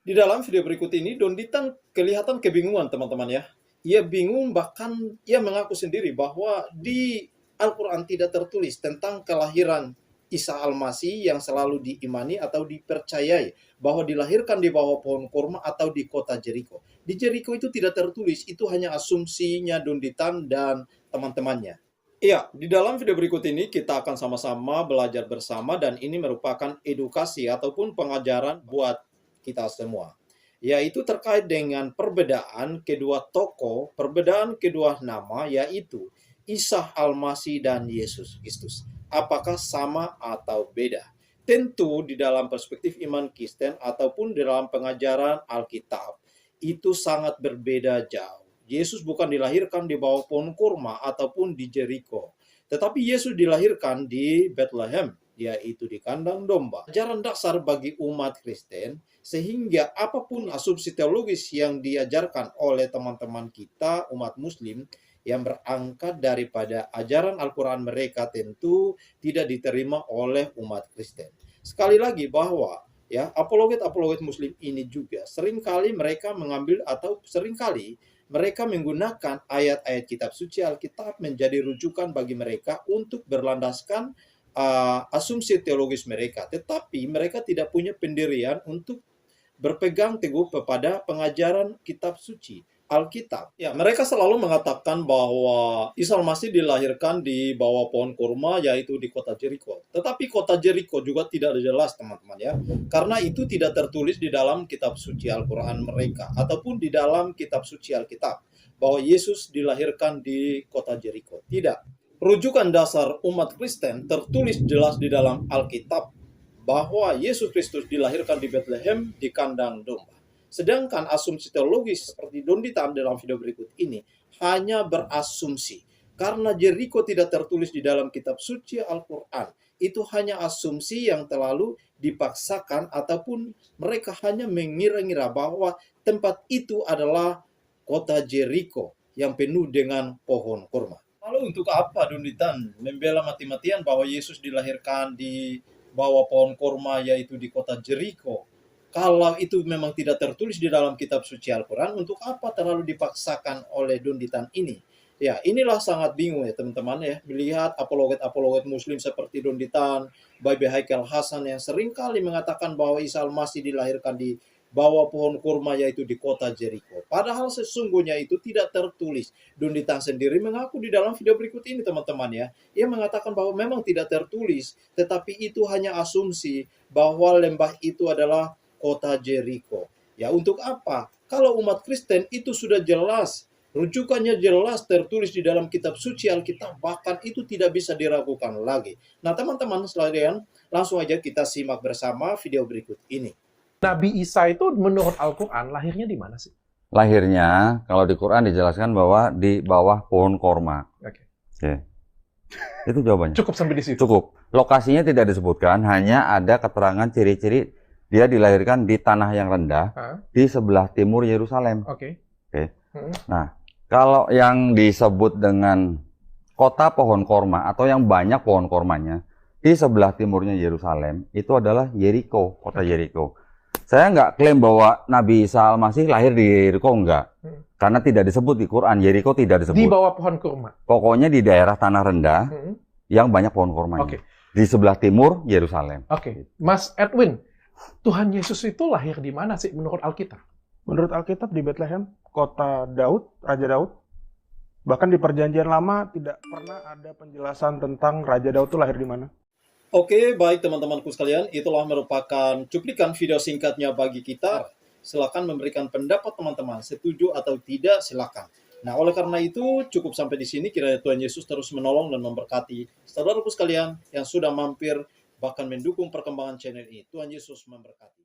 Di dalam video berikut ini, Donditan kelihatan kebingungan teman-teman ya. Ia bingung, bahkan ia mengaku sendiri bahwa di Al-Quran tidak tertulis tentang kelahiran Isa Al-Masih yang selalu diimani atau dipercayai bahwa dilahirkan di bawah pohon kurma atau di kota Jericho. Di Jericho itu tidak tertulis, itu hanya asumsinya Donditan dan teman-temannya. Iya, di dalam video berikut ini kita akan sama-sama belajar bersama dan ini merupakan edukasi ataupun pengajaran buat kita semua. Yaitu terkait dengan perbedaan kedua tokoh, perbedaan kedua nama yaitu Isa Al-Masih dan Yesus Kristus. Apakah sama atau beda? Tentu di dalam perspektif iman Kristen ataupun di dalam pengajaran Alkitab itu sangat berbeda jauh. Yesus bukan dilahirkan di bawah pohon kurma ataupun di Jericho, tetapi Yesus dilahirkan di Bethlehem, yaitu di kandang domba. Ajaran dasar bagi umat Kristen, sehingga apapun asumsi teologis yang diajarkan oleh teman-teman kita, umat Muslim, yang berangkat daripada ajaran Al-Quran mereka tentu tidak diterima oleh umat Kristen. Sekali lagi bahwa ya apologet-apologet Muslim ini juga seringkali mereka mengambil atau seringkali mereka menggunakan ayat-ayat kitab suci Alkitab menjadi rujukan bagi mereka untuk berlandaskan asumsi teologis mereka. Tetapi mereka tidak punya pendirian untuk berpegang teguh kepada pengajaran kitab suci Alkitab. Ya, mereka selalu mengatakan bahwa Isa Al-Masih dilahirkan di bawah pohon kurma, yaitu di kota Jericho. Tetapi kota Jericho juga tidak jelas, teman-teman ya. Karena itu tidak tertulis di dalam kitab suci Al-Quran mereka, ataupun di dalam kitab suci Alkitab, bahwa Yesus dilahirkan di kota Jericho. Tidak. Rujukan dasar umat Kristen tertulis jelas di dalam Alkitab, bahwa Yesus Kristus dilahirkan di Bethlehem di kandang domba. Sedangkan asumsi teologis seperti Donditan dalam video berikut ini hanya berasumsi. Karena Jericho tidak tertulis di dalam kitab suci Al-Quran. Itu hanya asumsi yang terlalu dipaksakan ataupun mereka hanya mengira-ngira bahwa tempat itu adalah kota Jericho yang penuh dengan pohon kurma. Lalu untuk apa Donditan membela mati-matian bahwa Yesus dilahirkan di bawah pohon kurma yaitu di kota Jericho? Kalau itu memang tidak tertulis di dalam kitab suci Al-Quran, untuk apa terlalu dipaksakan oleh Donditan ini? Ya, inilah sangat bingung ya teman-teman ya, melihat apologet-apologet Muslim seperti Donditan, Baby Haikal Hasan yang seringkali mengatakan bahwa Isa Al-Masih dilahirkan di bawah pohon kurma yaitu di kota Jericho. Padahal sesungguhnya itu tidak tertulis. Donditan sendiri mengaku di dalam video berikut ini teman-teman ya. Ia mengatakan bahwa memang tidak tertulis, tetapi itu hanya asumsi bahwa lembah itu adalah kota Jericho. Ya, untuk apa? Kalau umat Kristen itu sudah jelas, rujukannya jelas tertulis di dalam kitab suci Alkitab, bahkan itu tidak bisa diragukan lagi. Nah, teman-teman sekalian, langsung aja kita simak bersama video berikut ini. Nabi Isa itu menurut Al-Quran lahirnya di mana sih? Lahirnya, kalau di Quran dijelaskan bahwa di bawah pohon korma. Oke. Oke. Itu jawabannya. Cukup sampai di situ. Cukup. Lokasinya tidak disebutkan, hanya ada keterangan ciri-ciri dia dilahirkan di tanah yang rendah, di sebelah timur Yerusalem. Oke. Oke. Nah, kalau yang disebut dengan kota pohon korma atau yang banyak pohon kormanya, di sebelah timurnya Yerusalem, itu adalah Jericho, kota Jericho. Saya nggak klaim bahwa Nabi Isa Al-Masih lahir di Jericho, enggak. Karena tidak disebut di Quran, Jericho tidak disebut. Di bawah pohon kurma. Pokoknya di daerah tanah rendah, yang banyak pohon kormanya. Oke. Di sebelah timur Yerusalem. Oke. Mas Edwin, Tuhan Yesus itu lahir di mana sih menurut Alkitab? Menurut Alkitab di Bethlehem, kota Daud, Raja Daud. Bahkan di Perjanjian Lama tidak pernah ada penjelasan tentang Raja Daud itu lahir di mana. Oke, baik teman-temanku sekalian, itulah merupakan cuplikan video singkatnya bagi kita. Silakan memberikan pendapat teman-teman, setuju atau tidak silakan. Nah, oleh karena itu cukup sampai di sini. Kiranya Tuhan Yesus terus menolong dan memberkati saudaraku sekalian yang sudah mampir bahkan mendukung perkembangan channel ini. Tuhan Yesus memberkati.